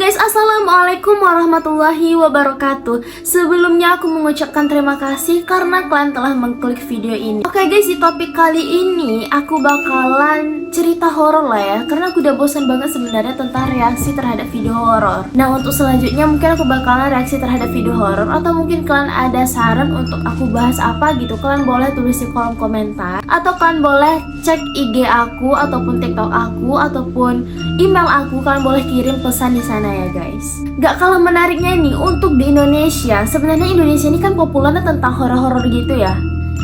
guys, assalamualaikum warahmatullahi wabarakatuh. Sebelumnya aku mengucapkan terima kasih karena kalian telah mengklik video ini. Oke guys, di topik kali ini aku bakalan cerita horor lah ya, karena aku udah bosan banget sebenarnya tentang reaksi terhadap video horor. Nah, untuk selanjutnya mungkin aku bakalan reaksi terhadap video horor, atau mungkin kalian ada saran untuk aku bahas apa gitu, kalian boleh tulis di kolom komentar, atau kalian boleh cek IG aku ataupun TikTok aku ataupun email aku, kalian boleh kirim pesan di sana ya guys. Gak kalah menariknya nih untuk di Indonesia. Sebenarnya Indonesia ini kan populernya tentang horor-horor gitu ya.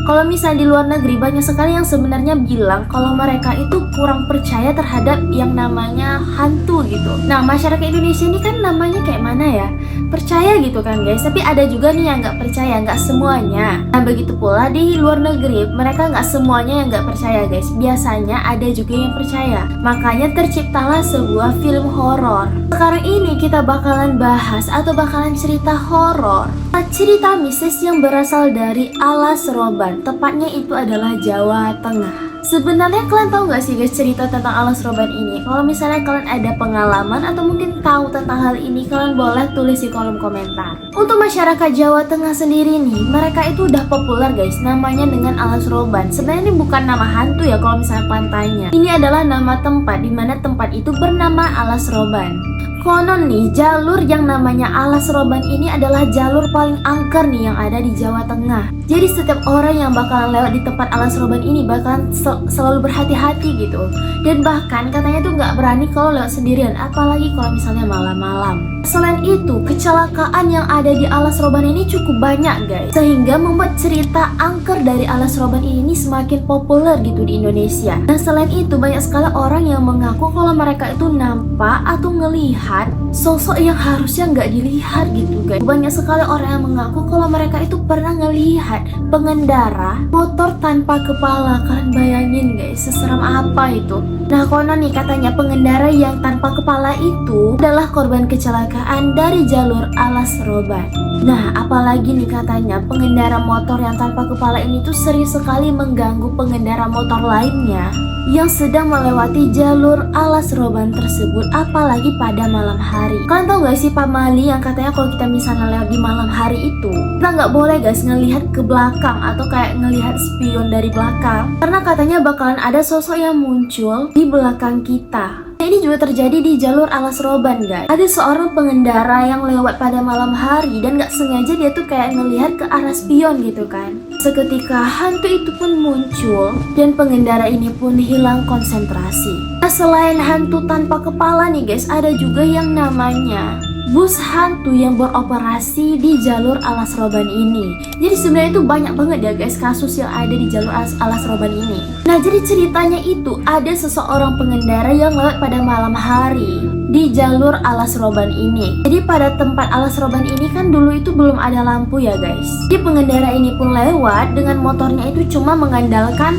Kalau misalnya di luar negeri banyak sekali yang sebenarnya bilang kalau mereka itu kurang percaya terhadap yang namanya hantu gitu. Nah, masyarakat Indonesia ini kan namanya kayak mana ya? Percaya gitu kan guys. Tapi ada juga nih yang gak percaya, gak semuanya. Nah, begitu pula di luar negeri, mereka gak semuanya yang gak percaya guys. Biasanya ada juga yang percaya. Makanya terciptalah sebuah film horor. Sekarang ini kita bakalan bahas atau bakalan cerita horor, cerita mistis yang berasal dari Alas Roban. Tepatnya itu adalah Jawa Tengah. Sebenarnya kalian tahu gak sih guys cerita tentang Alas Roban ini? Kalau misalnya kalian ada pengalaman atau mungkin tahu tentang hal ini, kalian boleh tulis di kolom komentar. Untuk masyarakat Jawa Tengah sendiri nih, mereka itu udah populer guys, namanya dengan Alas Roban. Sebenarnya ini bukan nama hantu ya kalau misalnya pantainya. Ini adalah nama tempat, dimana tempat itu bernama Alas Roban. Konon nih, jalur yang namanya Alas Roban ini adalah jalur paling angker nih yang ada di Jawa Tengah. Jadi setiap orang yang bakalan lewat di tempat Alas Roban ini bakalan selalu berhati-hati gitu. Dan bahkan katanya tuh gak berani kalau lewat sendirian, apalagi kalau misalnya malam-malam. Selain itu, kecelakaan yang ada di Alas Roban ini cukup banyak guys, sehingga membuat cerita angker dari Alas Roban ini semakin populer gitu di Indonesia. Dan selain itu, banyak sekali orang yang mengaku kalau mereka itu nampak atau ngelihat sosok yang harusnya nggak dilihat gitu guys. Banyak sekali orang yang mengaku kalau mereka itu pernah ngelihat pengendara motor tanpa kepala. Kalian bayangin guys, seseram apa itu. Nah, konon nih katanya pengendara yang tanpa kepala itu adalah korban kecelakaan dari jalur Alas Roban. Nah, apalagi nih katanya pengendara motor yang tanpa kepala ini tuh sering sekali mengganggu pengendara motor lainnya yang sedang melewati jalur Alas Roban tersebut, apalagi pada malam hari. Kalian tau gak sih pamali yang katanya kalau kita misalnya lewat di malam hari itu, kita nggak boleh guys ngelihat ke belakang atau kayak ngelihat spion dari belakang, karena katanya bakalan ada sosok yang muncul di belakang kita. Ini juga terjadi di jalur Alas Roban guys. Ada seorang pengendara yang lewat pada malam hari dan gak sengaja dia tuh kayak ngelihat ke arah spion gitu kan. Seketika hantu itu pun muncul dan pengendara ini pun hilang konsentrasi. Nah, selain hantu tanpa kepala nih guys, ada juga yang namanya bus hantu yang beroperasi di jalur Alas Roban ini. Jadi sebenarnya itu banyak banget ya guys kasus yang ada di jalur Alas Roban ini. Nah, jadi ceritanya itu ada seseorang pengendara yang lewat pada malam hari di jalur Alas Roban ini. Jadi pada tempat Alas Roban ini kan dulu itu belum ada lampu ya guys. Jadi pengendara ini pun lewat dengan motornya itu cuma mengandalkan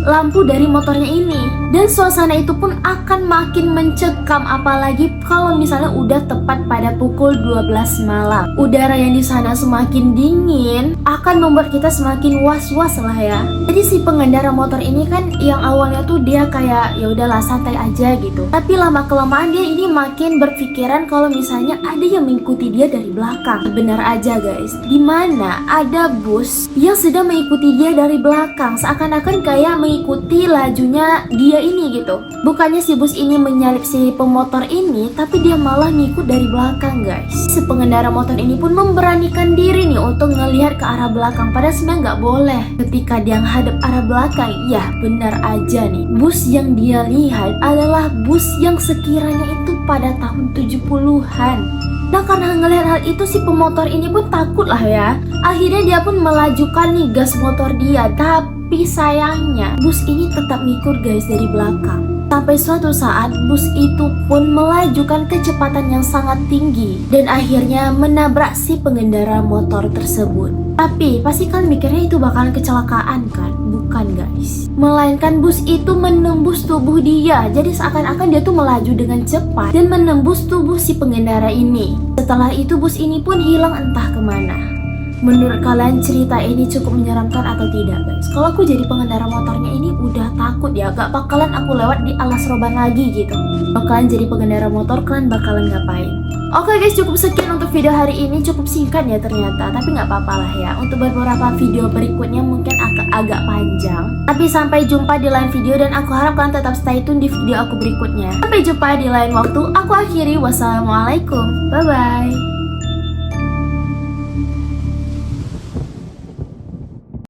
lampu dari motornya ini, dan suasana itu pun akan makin mencekam apalagi kalau misalnya udah tepat pada pukul 12 malam. Udara yang di sana semakin dingin akan membuat kita semakin was-was lah ya. Jadi si pengendara motor ini kan yang awalnya tuh dia kayak ya udahlah santai aja gitu, tapi lama kelamaan dia ini makin berpikiran kalau misalnya ada yang mengikuti dia dari belakang. Benar aja guys, dimana ada bus yang sedang mengikuti dia dari belakang, seakan-akan kayak mengikuti lajunya dia ini gitu. Bukannya si bus ini menyalip si pemotor ini, tapi dia malah ngikut dari belakang guys. Si pengendara motor ini pun memberanikan diri nih untuk ngelihat ke arah belakang, padahal sebenarnya nggak boleh. Ketika dia menghadap arah belakang, ya benar aja nih, bus yang dia lihat adalah bus yang sekiranya itu pada tahun 70-an. Nah, karena ngelihat hal itu si pemotor ini pun takut lah ya. Akhirnya dia pun melajukan nih gas motor dia, tapi sayangnya bus ini tetap ngikut guys dari belakang. Sampai suatu saat bus itu pun melajukan kecepatan yang sangat tinggi dan akhirnya menabrak si pengendara motor tersebut. Tapi pasti kalian mikirnya itu bakalan kecelakaan kan? Bukan guys, melainkan bus itu menembus tubuh dia. Jadi seakan-akan dia tuh melaju dengan cepat dan menembus tubuh si pengendara ini. Setelah itu bus ini pun hilang entah kemana. Menurut kalian cerita ini cukup menyeramkan atau tidak guys? Kalau aku jadi pengendara motornya ini udah takut ya, gak bakalan aku lewat di Alas Roban lagi gitu. Kalau kalian jadi pengendara motor, kalian bakalan ngapain? Oke guys, cukup sekian untuk video hari ini. Cukup singkat ya ternyata, tapi nggak apa-apa lah ya. Untuk beberapa video berikutnya mungkin agak panjang. Tapi sampai jumpa di lain video, dan aku harap kalian tetap stay tune di video aku berikutnya. Sampai jumpa di lain waktu. Aku akhiri, wassalamualaikum, bye bye.